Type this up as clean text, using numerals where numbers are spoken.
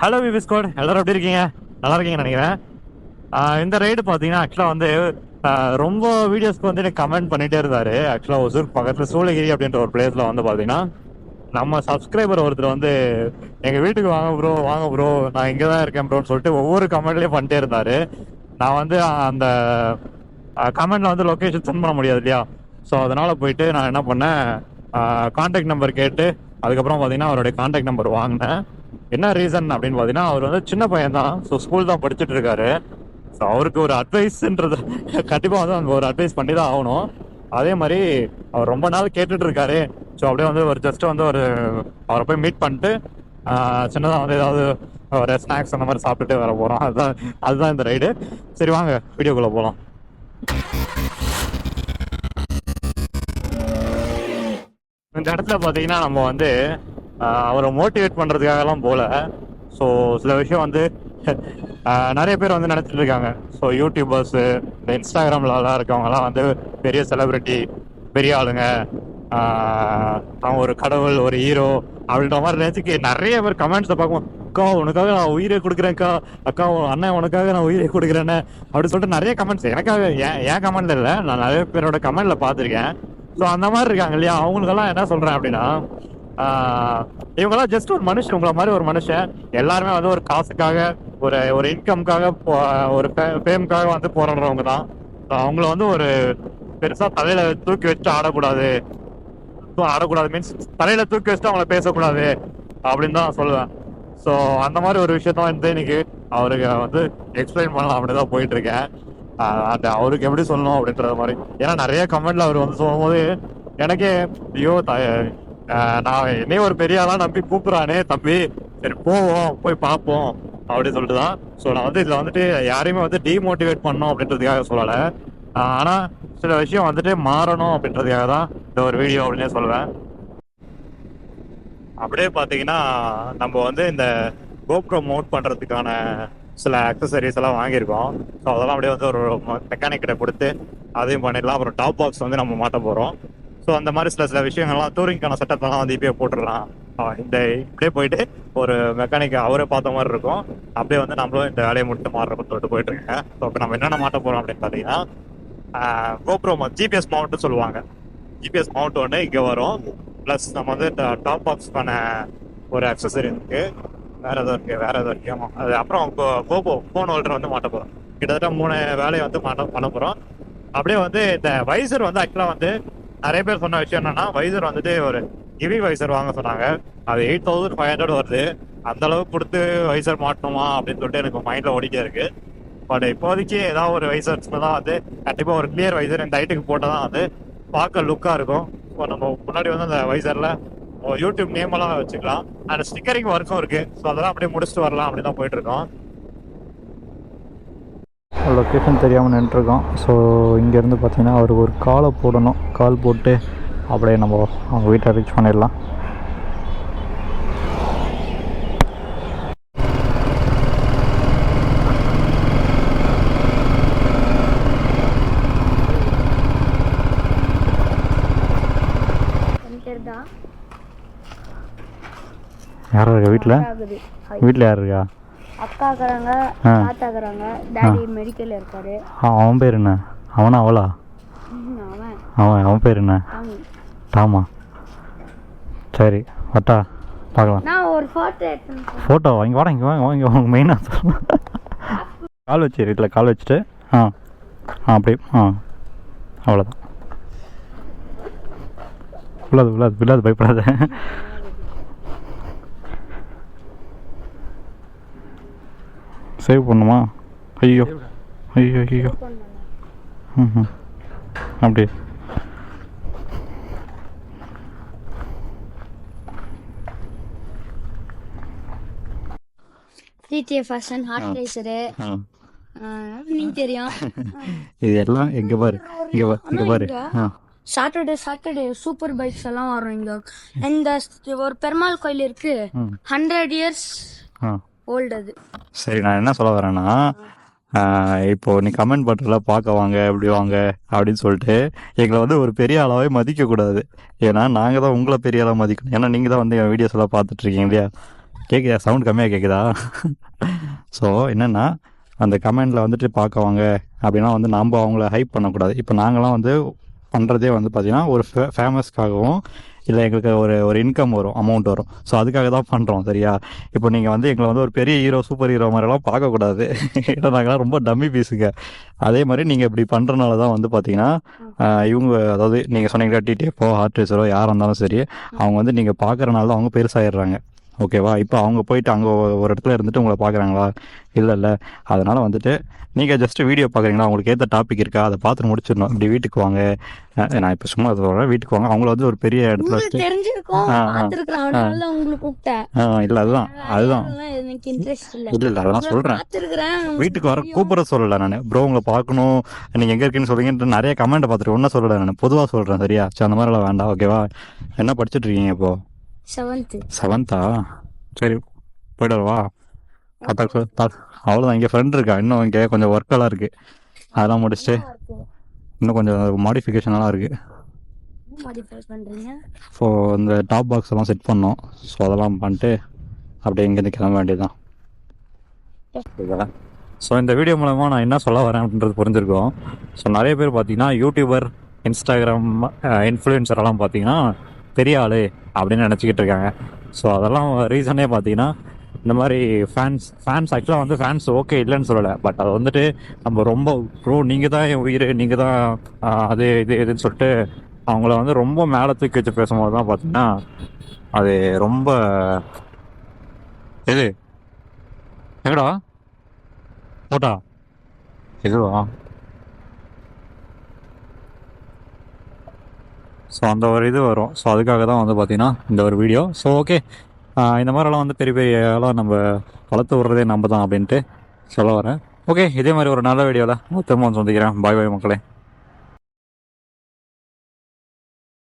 Hello விஸ்கோட், எல்லாரும் எப்படி இருக்கீங்க? நல்லா இருக்கீங்கன்னு நினைக்கிறேன். இந்த ரைடு பார்த்தீங்கன்னா ஆக்சுவலாக வந்து ரொம்ப வீடியோஸ்க்கு வந்து எனக்கு கமெண்ட் பண்ணிகிட்டே இருந்தார். ஆக்சுவலாக ஒசூர் பக்கத்தில் சூளகிரி அப்படின்ற ஒரு பிளேஸில் வந்து பார்த்தீங்கன்னா நம்ம சப்ஸ்கிரைபர் ஒருத்தர் வந்து எங்கள் வீட்டுக்கு வாங்க ப்ரோ நான் இங்கே தான் இருக்கேன் ப்ரோன்னு சொல்லிட்டு ஒவ்வொரு கமெண்ட்லேயும் பண்ணிட்டே இருந்தார். நான் வந்து அந்த கமெண்டில் வந்து லொக்கேஷன் சென்ட் பண்ண முடியாது இல்லையா? ஸோ அதனால் போயிட்டு நான் என்ன பண்ணேன், கான்டாக்ட் நம்பர் கேட்டு அதுக்கப்புறம் பார்த்தீங்கன்னா அவருடைய கான்டாக்ட் நம்பர் வாங்கினேன். என்ன ரீசன் அப்படின்னு பார்த்தீங்கன்னா அவர் வந்து சின்ன பையன் தான், ஸோ ஸ்கூல் தான் படிச்சுட்டு இருக்காரு. ஸோ அவருக்கு ஒரு அட்வைஸ்ன்றது கண்டிப்பாக வந்து அவங்க ஒரு அட்வைஸ் பண்ணி தான் ஆகணும். அதே மாதிரி அவர் ரொம்ப நாள் கேட்டுட்டு இருக்காரு. ஸோ அப்படியே வந்து ஒரு ஜஸ்ட் வந்து ஒரு அவரை போய் மீட் பண்ணிட்டு சின்னதாக வந்து ஏதாவது ஒரு ஸ்நாக்ஸ் அந்த மாதிரி சாப்பிட்டுட்டு வர போகிறோம். அதுதான் இந்த ரைடு. சரி வாங்க வீடியோக்குள்ளே போகலாம். இந்த இடத்துல பார்த்தீங்கன்னா நம்ம வந்து அவரை மோட்டிவேட் பண்ணுறதுக்காகலாம் போகல. ஸோ சில விஷயம் வந்து நிறைய பேர் வந்து நினச்சிட்டு இருக்காங்க. ஸோ யூடியூபர்ஸு, இந்த இன்ஸ்டாகிராம்லலாம் இருக்கவங்கலாம் வந்து பெரிய செலிப்ரிட்டி, பெரிய ஆளுங்க, அவன் ஒரு கடவுள், ஒரு ஹீரோ அப்படின்ற மாதிரி நினச்சிக்கு நிறைய பேர் கமெண்ட்ஸை பார்க்கும். அக்கா உனக்காக நான் உயிரை கொடுக்குறேன்க்கா, அக்கா அண்ணன் உனக்காக நான் உயிரை கொடுக்குறேன்னு அப்படி சொல்லிட்டு நிறைய கமெண்ட்ஸ் எனக்காக ஏன் கமெண்ட்ல இல்லை, நான் நிறைய பேரோட கமெண்ட்ல பார்த்துருக்கேன். ஸோ அந்த மாதிரி இருக்காங்க இல்லையா, அவங்களுக்கெல்லாம் என்ன சொல்கிறேன் அப்படின்னா, இவங்கெல்லாம் ஜஸ்ட் ஒரு மனுஷன், உங்களை மாதிரி ஒரு மனுஷன். எல்லாருமே வந்து ஒரு காசுக்காக, ஒரு இன்கம்காக, ஒரு ஃபேமுக்காக வந்து போராடுறவங்க தான். அவங்கள வந்து ஒரு பெருசாக தலையில தூக்கி வச்சு ஆடக்கூடாது மீன்ஸ் தலையில தூக்கி வச்சுட்டு அவங்கள பேசக்கூடாது அப்படின்னு தான் நான் சொல்லுவேன். ஸோ அந்த மாதிரி ஒரு விஷயத்தான் வந்து இன்னைக்கு அவருக்கு வந்து எக்ஸ்பிளைன் பண்ணலாம் அப்படின்னு தான் போயிட்டு இருக்கேன். அந்த அவருக்கு எப்படி சொல்லணும் அப்படின்றது மாதிரி. ஏன்னா நிறைய கமெண்ட்ல அவர் வந்து சொல்லும் போது எனக்கே ஐயோ நான் என்னையும் ஒரு பெரிய ஆளா நம்பி கூப்பிடுறானே தம்பி, சரி போவோம் போய் பார்ப்போம் அப்படின்னு சொல்லிட்டு தான். ஸோ நான் வந்து இதில் வந்துட்டு யாரையுமே வந்து டிமோட்டிவேட் பண்ணணும் அப்படின்றதுக்காக சொல்லலை. ஆனால் சில விஷயம் வந்துட்டு மாறணும் அப்படின்றதுக்காக தான் இந்த ஒரு வீடியோ அப்படின்னே சொல்லுவேன். அப்படியே பார்த்தீங்கன்னா நம்ம வந்து இந்த கோப்ரோ மவுண்ட் பண்ணுறதுக்கான சில அக்சசரிஸ் எல்லாம் வாங்கியிருக்கோம். ஸோ அதெல்லாம் அப்படியே வந்து ஒரு மெக்கானிக் கிட்ட கொடுத்து அதையும் பண்ணிடலாம். அப்புறம் டாப் பாக்ஸ் வந்து நம்ம மாட்ட போகிறோம். ஸோ அந்த மாதிரி சில விஷயங்கள்லாம் டூரிங்கான செட்டப்லாம் வந்து இப்பயே போட்டுடலாம். இப்படியே போயிட்டு ஒரு மெக்கானிக் அவரே பார்த்த மாதிரி இருக்கும். அப்படியே வந்து நம்மளும் இந்த வேலையை முடித்து மாறுறப்ப சொல்லிட்டு போயிட்டு இருக்கேன். ஸோ இப்போ நம்ம என்னென்ன மாட்ட போகிறோம் அப்படின்னு பார்த்தீங்கன்னா, கோப்ரோ ஜிபிஎஸ் மவுண்ட்னு சொல்லுவாங்க. ஜிபிஎஸ் மவுண்ட் ஒன்று இங்கே வரும். ப்ளஸ் நம்ம வந்து டாப் பாக்ஸ்க்கான ஒரு அக்சசரி இருக்கு. வேற எதுவும் இருக்கு. ஆமாம், அது அப்புறம் கோபோ ஃபோன் ஹோல்டர் வந்து மாட்ட போகிறோம். கிட்டத்தட்ட 3 வேலையை வந்து பண்ண போகிறோம். அப்படியே வந்து இந்த வைசர் வந்து ஆக்சுவலாக வந்து நிறைய பேர் சொன்ன விஷயம் என்னன்னா, வைசர் வந்துட்டு ஒரு கிவி வைசர் வாங்க சொன்னாங்க. அது 8500 வருது. அந்த அளவுக்கு கொடுத்து வைசர் மாட்டணுமா அப்படின்னு சொல்லிட்டு எனக்கு மைண்ட்ல ஓடிட்டே இருக்கு. பட் இப்போதைக்கு ஏதாவது ஒரு வைசர்ஸ்ல தான் வந்து கண்டிப்பா ஒரு கிளியர் வைசர் இந்த ஹைட்டுக்கு போட்டால் தான் வந்து பார்க்க லுக்கா இருக்கும். இப்போ நம்ம முன்னாடி வந்து அந்த வைசர்ல யூடியூப் நேம் எல்லாம் வச்சுக்கலாம். அந்த ஸ்டிக்கரிங் ஒர்க்கும் இருக்கு. ஸோ அதெல்லாம் அப்படியே முடிச்சுட்டு வரலாம் அப்படின்னு தான் போயிட்டு இருக்கோம். லொக்கேஷன் தெரியாமல் நின்றுருக்கோம். ஸோ இங்கேருந்து பார்த்தீங்கன்னா அவருக்கு ஒரு காலை போடணும். கால் போட்டு அப்படியே நம்ம அவங்க வீட்டை ரீச் பண்ணிடலாம். யாரும் இருக்கா வீட்டில் யார் இருக்கா? அக்கா இருக்கிறாங்க, தாத்தா இருக்கிறாங்க, டாடி மெடிக்கல்ல இருக்காரு. அவன் பேர் என்ன? அவனா அவளா? அவன் பேர் என்ன? டாமா. சரி வட்டா பார்க்கலாம். நான் ஒரு ஃபோட்டோ வாங்கி வாடா, இங்கே வாங்க வாங்க மெயினாக சொல்லலாம். கால் வச்சு வீட்டில் கால் வச்சுட்டு அப்படி அவ்வளோதான். விழாது பயப்படாத. சேவ் பண்ணுமா? ஐயோ அப்படி ஃபேஷன் ஹார்ட் ரேசர் நீங்க தெரியும். இது எல்லாம் இங்க பாரு. சாட்டர்டே சூப்பர் பைக்ஸ் எல்லாம் வரும் இங்க. இந்த ஒரு பெருமாள் கோயில் இருக்கு, 100 years ஓல்டு அது. சரி, நான் என்ன சொல்ல வரேன்னா, இப்போ நீ கமெண்ட் பண்ணுறல பார்க்க வாங்க எப்படி வாங்க அப்படின்னு சொல்லிட்டு எங்களை வந்து ஒரு பெரிய ஆளாவே மதிக்கக்கூடாது. ஏன்னா நாங்கள் தான் உங்களை பெரிய ஆளாக மதிக்கணும். ஏன்னா நீங்கள் தான் வந்து என் வீடியோஸ் எல்லாம் பார்த்துட்ருக்கீங்க இல்லையா? கேட்குதா? சவுண்ட் கம்மியாக கேட்குதா? ஸோ என்னென்னா அந்த கமெண்டில் வந்துட்டு பார்க்கவாங்க அப்படின்னா வந்து நாம் அவங்கள ஹைப் பண்ணக்கூடாது. இப்போ நாங்களாம் வந்து பண்ணுறதே வந்து பார்த்திங்கன்னா ஒரு ஃபேமஸ்க்காகவும் இல்லை எங்களுக்கு ஒரு இன்கம் வரும், அமௌண்ட் வரும். ஸோ அதுக்காக தான் பண்ணுறோம், சரியா? இப்போ நீங்கள் வந்து எங்களை வந்து ஒரு பெரிய ஹீரோ, சூப்பர் ஹீரோ மாதிரிலாம் பார்க்கக்கூடாது. ஏன்னா நாங்களாம் ரொம்ப டம்மி பீஸுங்க. அதே மாதிரி நீங்கள் இப்படி பண்ணுறனால தான் வந்து பார்த்தீங்கன்னா இவங்க, அதாவது நீங்கள் சொன்னீங்க டிடிஎஃப்போ ஹார்ட் ரேசரோ யாராக இருந்தாலும் சரி, அவங்க வந்து நீங்கள் பார்க்குறனால தான் அவங்க பெருசாகிடுறாங்க. ஓகேவா? இப்போ அவங்க போயிட்டு அங்கே ஒரு இடத்துல இருந்துட்டு உங்களை பார்க்குறாங்களா? இல்லை. அதனால் வந்துட்டு நீங்கள் ஜஸ்ட்டு வீடியோ பார்க்குறீங்களா, அவங்களுக்கு ஏற்ற டாபிக் இருக்கா, அதை பார்த்துட்டு முடிச்சிடணும். இப்படி வீட்டுக்கு வாங்க, நான் இப்போ சும்மா சொல்கிறேன், வீட்டுக்கு வாங்க, அவங்கள வந்து ஒரு பெரிய இடத்துல வச்சுட்டு இல்லை அதுதான் இல்லை அதெல்லாம் சொல்கிறேன். வீட்டுக்கு வர கூப்பிட சொல்லலை நான், ப்ரோ உங்களை பார்க்கணும், நீங்கள் எங்கே இருக்கீங்கன்னு சொல்லுங்கன்ட்டு நிறைய கமெண்ட்டை பார்த்துட்டு ஒன்றும் சொல்லலை, நான் பொதுவாக சொல்கிறேன், சரியா? சரி, அந்த மாதிரிலாம் வேண்டாம், ஓகேவா? என்ன படிச்சுட்டு இருக்கீங்க இப்போ? 7th சரி, போய்ட்டு வரவா? அவ்வளோதான். இங்கே ஃப்ரெண்ட் இருக்கா, இன்னும் இங்கே கொஞ்சம் ஒர்க்கெல்லாம் இருக்குது, அதெல்லாம் முடிச்சுட்டு இன்னும் கொஞ்சம் மாடிஃபிகேஷனெல்லாம் இருக்குது. ஸோ இந்த டாப் பாக்ஸ் எல்லாம் செட் பண்ணோம். ஸோ அதெல்லாம் பண்ணிட்டு அப்படியே இங்கேருந்து கிளம்ப வேண்டியதுதான். ஸோ இந்த வீடியோ மூலமாக நான் என்ன சொல்ல வரேன் அப்படின்றது புரிஞ்சிருக்கோம். ஸோ நிறைய பேர் பார்த்தீங்கன்னா யூடியூபர், இன்ஸ்டாகிராம் இன்ஃப்ளூயன்சரெல்லாம் பார்த்தீங்கன்னா பெரிய ஆள் அப்படின்னு நினச்சிக்கிட்டு இருக்காங்க. ஸோ அதெல்லாம் ரீசனே பார்த்தீங்கன்னா இந்த மாதிரி ஃபேன்ஸ் ஆக்சுவலாக வந்து ஃபேன்ஸ் ஓகே இல்லைன்னு சொல்லலை, பட் அது வந்துட்டு நம்ம ரொம்ப ப்ரோ நீங்கள் தான் என் உயிர், நீங்கள் தான் அது இதுன்னு சொல்லிட்டு அவங்கள வந்து ரொம்ப மேலே தூக்கி வச்சு பேசும்போது தான் பார்த்தீங்கன்னா அது ரொம்ப எது எங்கடா போட்டா எதுவா. ஸோ அந்த ஒரு இது வரும். ஸோ அதுக்காக தான் வந்து பார்த்தீங்கன்னா இந்த ஒரு வீடியோ. ஸோ ஓகே, இந்த மாதிரிலாம் வந்து பெரிய பெரியலாம் நம்ம வளர்த்து விட்றதே நம்ம தான் அப்படின்ட்டு சொல்ல வரேன். ஓகே, இதே மாதிரி ஒரு நல்ல வீடியோவில் திரும்ப வந்து சந்திக்கிறேன். பாய் பாய் மக்களே.